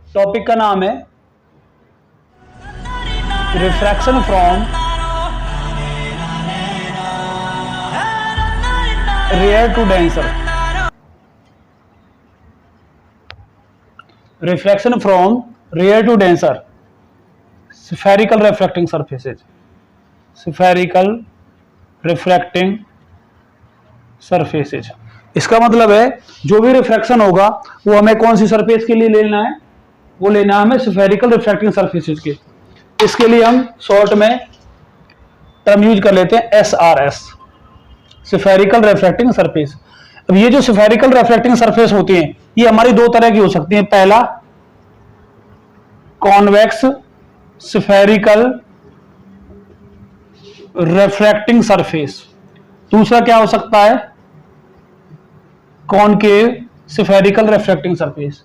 Topic का नाम है refraction from rare to denser. Refraction from rare to denser spherical refracting surfaces. Spherical refracting surfaces, इसका मतलब है जो भी रिफ्रैक्शन होगा वो हमें कौन सी सरफेस के लिए लेना है, वो लेना है हमें स्फेरिकल रिफ्रैक्टिंग सरफेसेज के। इसके लिए हम शॉर्ट में टर्म यूज कर लेते हैं SRS, स्फेरिकल रिफ्रैक्टिंग सरफेस। अब ये जो स्फेरिकल रिफ्रैक्टिंग सरफेस होती हैं ये हमारी दो तरह की हो सकती हैं। पहला कॉन्वेक्स स्फेरिकल रिफ्रैक्टिंग सरफेस, दूसरा क्या हो सकता है कॉनकेव स्फेरिकल रिफ्रैक्टिंग सरफेस।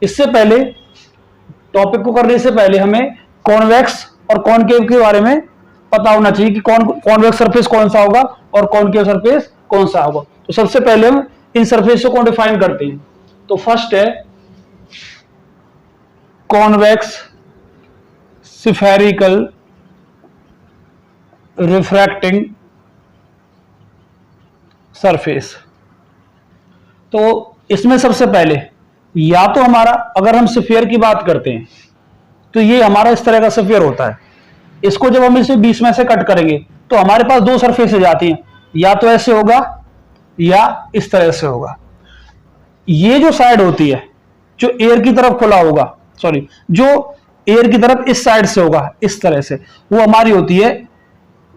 इससे पहले टॉपिक को करने से पहले हमें कॉन्वेक्स और कॉनकेव के बारे में पता होना चाहिए कि कॉन्वेक्स सरफेस कौन सा होगा और कॉनकेव सरफेस कौन सा होगा। तो सबसे पहले हम इन सरफेस को डिफाइन करते हैं। तो फर्स्ट है कॉन्वेक्स स्फेरिकल रिफ्रैक्टिंग सरफेस। तो इसमें सबसे पहले या तो हमारा, अगर हम स्फीयर की बात करते हैं तो ये हमारा इस तरह का स्फीयर होता है। इसको जब हम इसे 20 में से कट करेंगे तो हमारे पास दो सरफेसेज आती हैं, या तो ऐसे होगा या इस तरह से होगा। ये जो साइड होती है जो एयर की तरफ खुला होगा, सॉरी जो एयर की तरफ इस साइड से होगा इस तरह से, वो हमारी होती है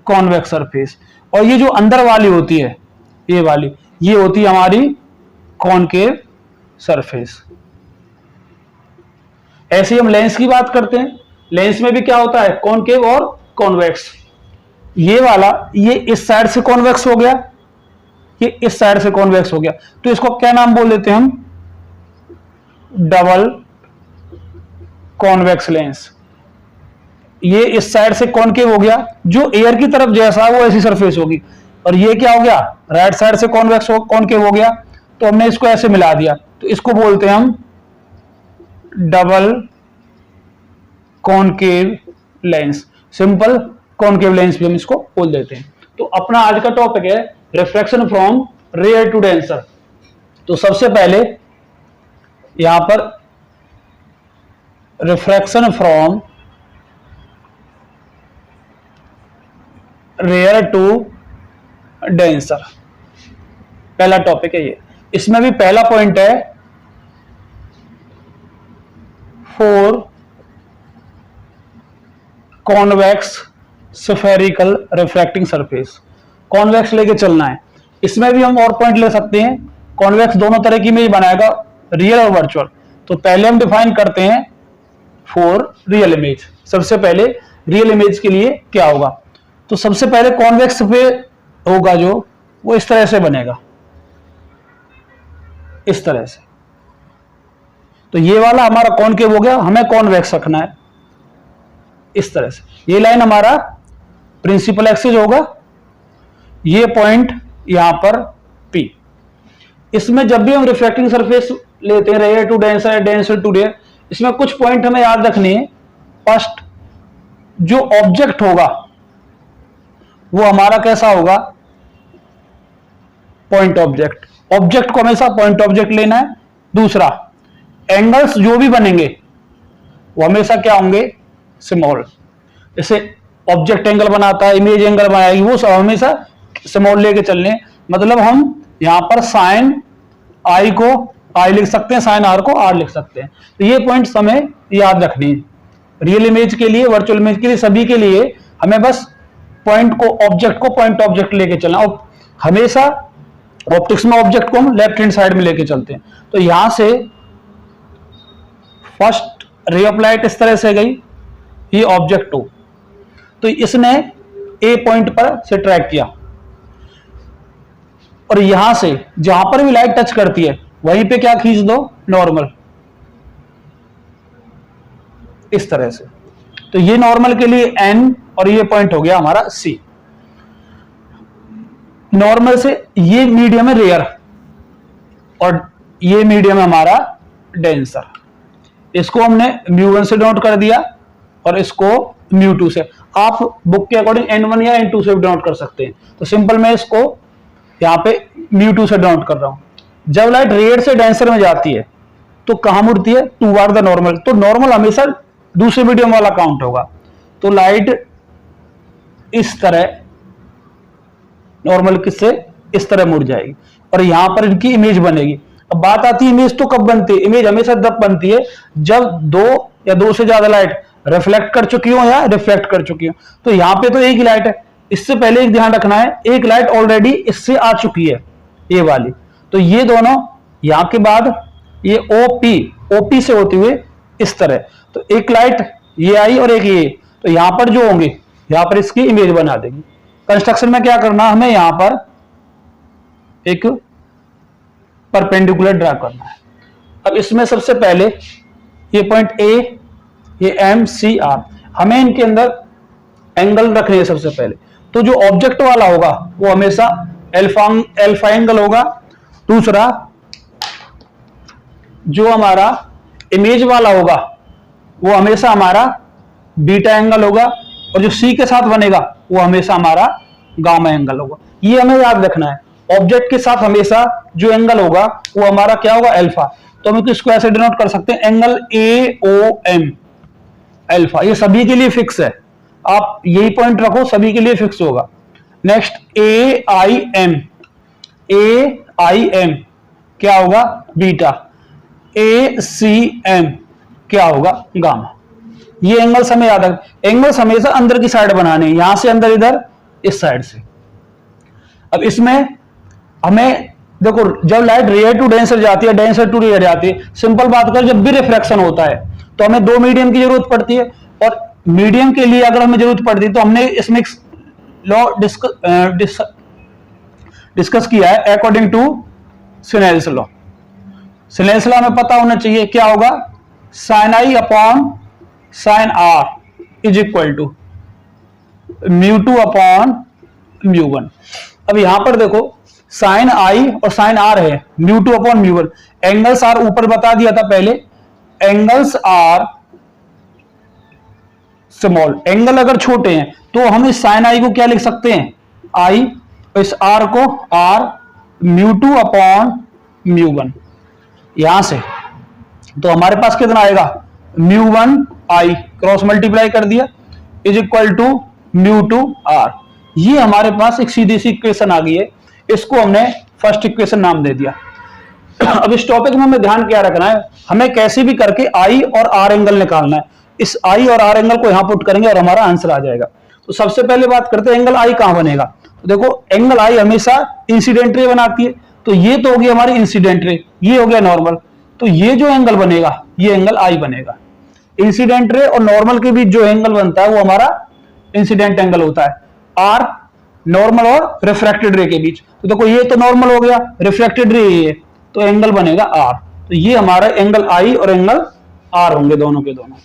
कॉन्वेक्स सरफेस। और ये जो अंदर वाली होती है ये वाली, ये होती है हमारी कॉनकेव सरफेस। ऐसे ही हम लेंस की बात करते हैं। लेंस में भी क्या होता है कॉनकेव और कॉन्वेक्स। ये वाला ये इस साइड से कॉन्वेक्स हो गया, ये इस साइड से कॉन्वेक्स हो गया, तो इसको क्या नाम बोल देते हैं हम, डबल कॉन्वेक्स लेंस। ये इस साइड से कॉनकेव हो गया, जो एयर की तरफ जैसा वो ऐसी सरफेस होगी। और ये क्या हो गया राइट साइड से कॉन्वेक्स कॉनकेव हो गया, तो हमने इसको ऐसे मिला दिया, तो इसको बोलते हैं हम double concave lens. Simple concave lens भी हम इसको बोल देते हैं। तो अपना आज का टॉपिक है refraction from rare to denser. तो सबसे पहले यहां पर refraction from rare to denser पहला टॉपिक है ये। इसमें भी पहला पॉइंट है for convex spherical refracting surface. Convex लेके चलना है। इसमें भी हम और पॉइंट ले सकते हैं। कॉन्वेक्स दोनों तरह की इमेज बनाएगा, रियल और वर्चुअल। तो पहले हम डिफाइन करते हैं फॉर रियल इमेज। सबसे पहले रियल इमेज के लिए क्या होगा, तो सबसे पहले कॉन्वेक्स पे होगा जो वो इस तरह से बनेगा, इस तरह से। तो ये वाला हमारा कॉनकेव हो गया, हमें कॉन्वेक्स रखना है इस तरह से। ये लाइन हमारा प्रिंसिपल एक्सिस होगा, ये पॉइंट यहां पर P। इसमें जब भी हम रिफ्रैक्टिंग सरफेस लेते हैं rare to denser, denser to rare, इसमें कुछ पॉइंट हमें याद रखने हैं। फर्स्ट जो ऑब्जेक्ट होगा वो हमारा कैसा होगा, पॉइंट ऑब्जेक्ट। ऑब्जेक्ट को हमेशा पॉइंट ऑब्जेक्ट लेना है। दूसरा एंगल्स जो भी बनेंगे वो हमेशा क्या होंगे, स्मॉल। जैसे ऑब्जेक्ट एंगल बनाता है, इमेज एंगल बनाएगी, वो सब हमेशा स्मॉल लेके चलने। मतलब हम यहां पर साइन आई को आई लिख सकते हैं, साइन आर को आर लिख सकते हैं। तो ये पॉइंट्स हमें याद रखनी है। रियल इमेज के लिए, वर्चुअल इमेज के लिए, सभी के लिए हमें बस पॉइंट को, ऑब्जेक्ट को पॉइंट ऑब्जेक्ट लेके चलना। और हमेशा ऑप्टिक्स में ऑब्जेक्ट को हम लेफ्ट हैंड साइड में लेके चलते हैं। तो यहां से फर्स्ट रे ऑफ लाइट इस तरह से गई, ये ऑब्जेक्ट हो, तो इसने ए पॉइंट पर से ट्रैक किया, और यहां से जहां पर भी लाइट टच करती है वहीं पे क्या खींच दो, नॉर्मल, इस तरह से। तो ये नॉर्मल के लिए N और ये पॉइंट हो गया हमारा C। नॉर्मल से ये मीडियम है रेयर और ये मीडियम है हमारा डेंसर। इसको हमने μ1 से डिनोट कर दिया और इसको μ2 से। आप बुक के अकॉर्डिंग n1 या n2 से भी डिनोट कर सकते हैं। तो सिंपल मैं इसको यहाँ पे μ2 से डिनोट कर रहा हूं। जब लाइट रेड से डेंसर में जाती है तो कहां मुड़ती है? Toward the normal. तो नॉर्मल हमेशा दूसरे मीडियम वाला काउंट होगा। तो लाइट इस तरह नॉर्मल किससे इस तरह मुड़ जाएगी और यहां पर इनकी इमेज बनेगी। अब बात आती है इमेज तो कब बनती है? इमेज हमेशा तब बनती है जब दो या दो से ज्यादा लाइट रिफ्लेक्ट कर चुकी हो या रिफ्लेक्ट कर चुकी हो। तो यहां पे तो एक ही लाइट है, इससे पहले एक ध्यान रखना है, एक लाइट ऑलरेडी इससे आ चुकी है, ये वाली। तो ये दोनों यहां के बाद ये ओपी से होते हुए इस तरह, तो एक लाइट ये आई और एक ये, तो यहां पर जो होंगे यहां पर इसकी इमेज बना देगी। कंस्ट्रक्शन में क्या करना है? हमें यहां पर एक परपेंडिकुलर ड्रा करना है। अब इसमें सबसे पहले ये पॉइंट ए, ये एम सी आर, हमें इनके अंदर एंगल रखने हैं सबसे पहले। तो जो ऑब्जेक्ट वाला होगा वो हमेशा अल्फा एंगल होगा। दूसरा जो हमारा इमेज वाला होगा वो हमेशा हमारा बीटा एंगल होगा और जो सी के साथ बनेगा वो हमेशा हमारा गामा एंगल होगा। ये हमें याद रखना है। ऑब्जेक्ट के साथ हमेशा जो एंगल होगा वो हमारा क्या होगा? अल्फा। तो हम इसको ऐसे डिनोट कर सकते हैं, angle A O M alpha. ये सभी के लिए फिक्स है, आप यही पॉइंट रखो, सभी के लिए फिक्स होगा। नेक्स्ट ए आई एम क्या होगा? बीटा। ए सी एम क्या होगा? गामा। ये एंगल्स हमें याद रख, एंगल्स हमेशा अंदर की साइड बनाने हैं, यहां से अंदर, इधर इस साइड से। अब इसमें हमें देखो, जब लाइट रेयर टू डेंसर जाती है, डेंसर टू रेयर जाती है, सिंपल बात करें, जब भी रिफ्रैक्शन होता है तो हमें दो मीडियम की जरूरत पड़ती है। और मीडियम के लिए अगर हमें जरूरत पड़ती है तो हमने इसमें लॉ डिस्कस किया है according to Snell's law. Snell's law हमें पता होना चाहिए, क्या होगा? Sine I upon sine R is equal to μ2 upon μ1। अब यहां पर देखो, साइन आई और साइन आर है, μ2 अपॉन μ1। एंगल्स आर ऊपर बता दिया था पहले, एंगल्स आर स्मॉल। एंगल अगर छोटे हैं तो हम इस साइन आई को क्या लिख सकते हैं? आई, इस आर को आर μ2 अपॉन μ1 यहां से। तो हमारे पास कितना आएगा? μ1 आई क्रॉस मल्टीप्लाई कर दिया इज इक्वल टू μ2 आर। ये हमारे पास एक सीधी सी इक्वेशन आ गई है, इसको हमने फर्स्ट इक्वेशन नाम दे दिया। अब इस टॉपिक में हमें ध्यान क्या रखना है? हमें कैसे भी करके आई और आर एंगल निकालना है। इस आई और आर एंगल को यहां पुट करेंगे और हमारा आंसर आ जाएगा। तो सबसे पहले बात करते हैं एंगल आई कहां बनेगा। तो देखो, एंगल आई हमेशा इंसिडेंट रे बनाती है, तो ये तो होगी हमारी इंसिडेंट रे, ये हो गया नॉर्मल। तो ये जो एंगल बनेगा ये एंगल आई बनेगा। इंसिडेंट रे और नॉर्मल के बीच जो एंगल बनता है वो हमारा इंसिडेंट एंगल होता है। आर नॉर्मल और रिफ्रैक्टेड रे के बीच, तो देखो ये तो नॉर्मल हो गया, रिफ्रैक्टेड रे ये, तो एंगल बनेगा आर। तो ये हमारा एंगल आई और एंगल आर होंगे दोनों के दोनों।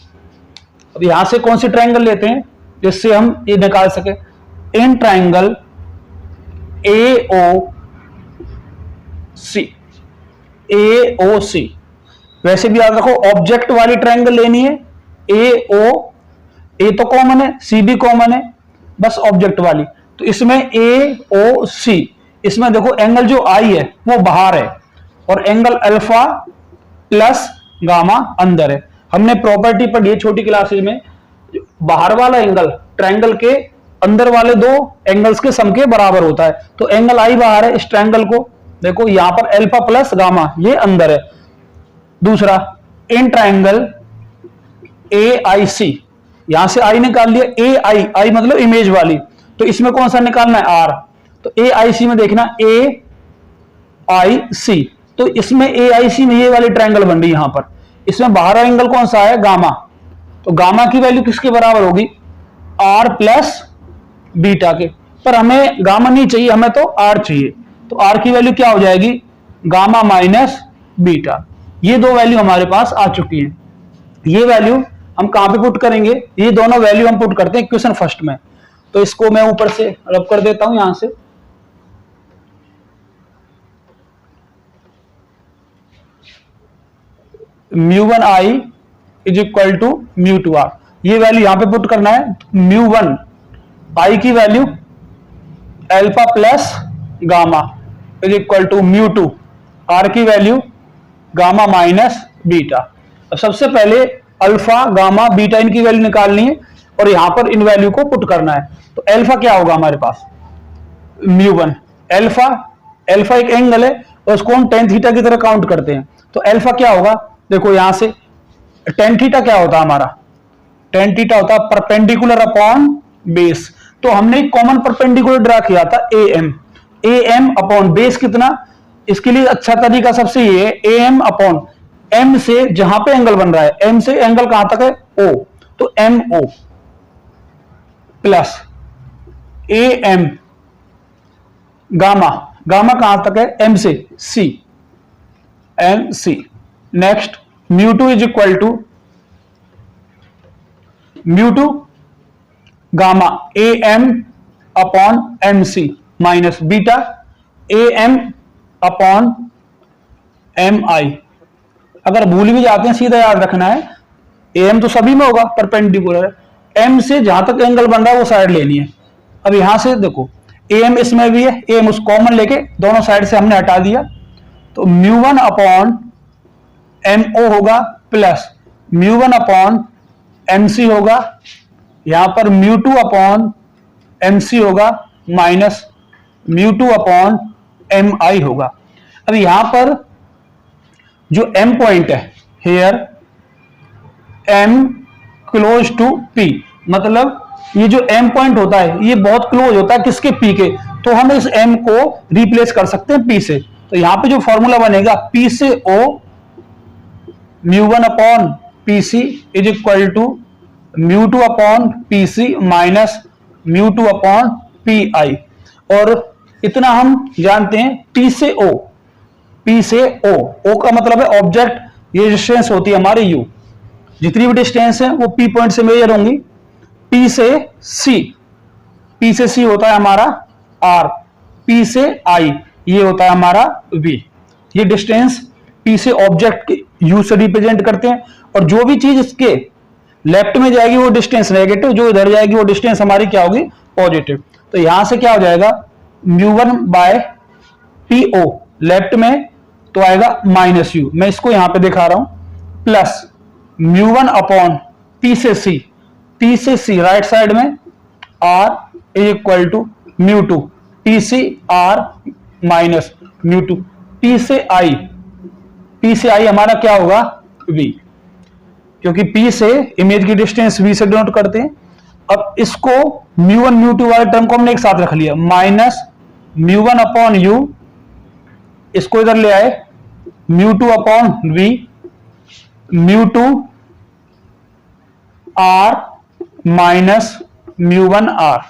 अब यहां से कौन सी ट्रायंगल लेते हैं जिससे हम ये निकाल सके? In triangle AOC। वैसे भी याद रखो, ऑब्जेक्ट वाली ट्रायंगल लेनी है। ए तो कॉमन है, सी भी कॉमन है, बस ऑब्जेक्ट वाली। तो इसमें AOC, इसमें देखो एंगल जो आई है वो बाहर है और एंगल अल्फा प्लस गामा अंदर है। हमने प्रॉपर्टी पढ़ी है छोटी क्लासेज में, बाहर वाला एंगल ट्रायंगल के अंदर वाले दो एंगल्स के सम के बराबर होता है। तो एंगल आई बाहर है, इस ट्रायंगल को देखो यहां पर अल्फा प्लस गामा ये अंदर है। दूसरा, इन ट्रायंगल AIC, यहां से आई निकाल लिया, आई मतलब इमेज वाली, तो इसमें कौन सा निकालना है? आर। तो AIC में देखना AIC, तो इसमें AIC में ये वाली ट्रायंगल बन रही है यहां पर, इसमें बाहर एंगल कौन सा है? गामा। तो गामा की वैल्यू किसके बराबर होगी? आर प्लस बीटा के। पर हमें गामा नहीं चाहिए, हमें तो आर चाहिए। तो आर की वैल्यू क्या हो जाएगी? Gamma minus beta. ये दो वैल्यू हमारे पास आ चुकी है। ये वैल्यू हम कहां पे पुट करेंगे? ये दोनों वैल्यू हम पुट करते हैं इक्वेशन फर्स्ट में। तो इसको मैं ऊपर से रब कर देता हूं यहां से। μ1 I is equal to mu two R. ये वैल्यू यहां पे पुट करना है। म्यू वन आई की value alpha plus gamma is equal to mu two R की वैल्यू गामा माइनस बीटा। अब सबसे पहले अल्फा गामा बीटा इनकी वैल्यू निकालनी है और यहां पर इन वैल्यू को पुट करना है। तो अल्फा क्या होगा हमारे पास, म्यू वन। अल्फा अल्फा एक एंगल है और उसको हम टेन थीटा की तरह काउंट करते हैं। तो अल्फा क्या होगा, देखो यहां से टेन थीटा क्या होता है हमारा, टेन थीटा होता है परपेंडिकुलर अपॉन बेस। तो हमने एक कॉमन परपेंडिकुलर ड्रा किया था ए एम अपॉन बेस कितना, इसके लिए अच्छा तरीका सबसे ये है ए एम अपॉन एम से जहां पे एंगल बन रहा है, एम से एंगल कहां तक है ओ, तो M O plus A M gamma, gamma कहां तक है एम से C, M C. Next mu two is equal to mu two gamma A M upon M C minus beta A M upon M I. अगर भूल भी जाते हैं सीधा याद रखना है, ए एम तो सभी में होगा परपेंडिकुलर है, एम से जहां तक एंगल बन रहा है वो साइड लेनी है। अब यहां से देखो ए एम इसमें भी है, ए एम उस कॉमन लेके दोनों साइड से हमने हटा दिया, तो mu one upon M O होगा plus mu one upon M C होगा, यहां पर mu two upon M C होगा minus mu two upon M I होगा। अब यहां पर जो एम पॉइंट है here M close to P, मतलब ये जो एम पॉइंट होता है ये बहुत क्लोज होता है किसके, पी के, तो हम इस एम को रिप्लेस कर सकते हैं पी से। तो यहां पे जो फॉर्मूला बनेगा पी से O mu one upon P C is equal to mu two upon P C minus mu two upon P I. और इतना हम जानते हैं पी से ओ, पी से ओ का मतलब है ऑब्जेक्ट, ये डिस्टेंस होती है हमारी यू, जितनी भी डिस्टेंस है वो पी पॉइंट से मेजर होंगी। पी से सी, पी से सी होता है हमारा आर, पी से आई ये होता है हमारा वी। ये डिस्टेंस पी से ऑब्जेक्ट के यू से रिप्रेजेंट करते हैं, और जो भी चीज इसके लेफ्ट में जाएगी वो डिस्टेंस नेगेटिव, जो इधर जाएगी वो डिस्टेंस हमारी क्या होगी पॉजिटिव। तो यहां से क्या हो जाएगा mu one by P O left में तो आएगा माइनस यू, मैं इसको यहां पे दिखा रहा हूं, plus mu one upon P से सी, पी से सी राइट साइड में R is equal to mu two P C R minus mu two P से आई, पी से आई हमारा क्या होगा वी, क्योंकि पी से इमेज की डिस्टेंस वी से डिनोट करते हैं। अब इसको म्यू वन म्यू टू वाले टर्म को हमने एक साथ रख लिया, minus mu one upon u, इसको इधर ले आए mu two upon v, mu two R minus mu one R,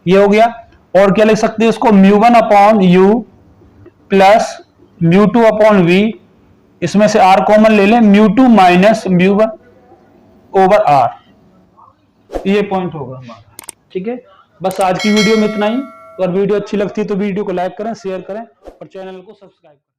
ये हो गया। और क्या लिख सकते हैं इसको mu one upon u plus mu two upon v, इसमें से आर कॉमन ले लें, mu two minus mu one over R, ये पॉइंट होगा हमारा। ठीक है, बस आज की वीडियो में इतना ही। अगर वीडियो अच्छी लगती है तो वीडियो को लाइक करें, शेयर करें और चैनल को सब्सक्राइब करें।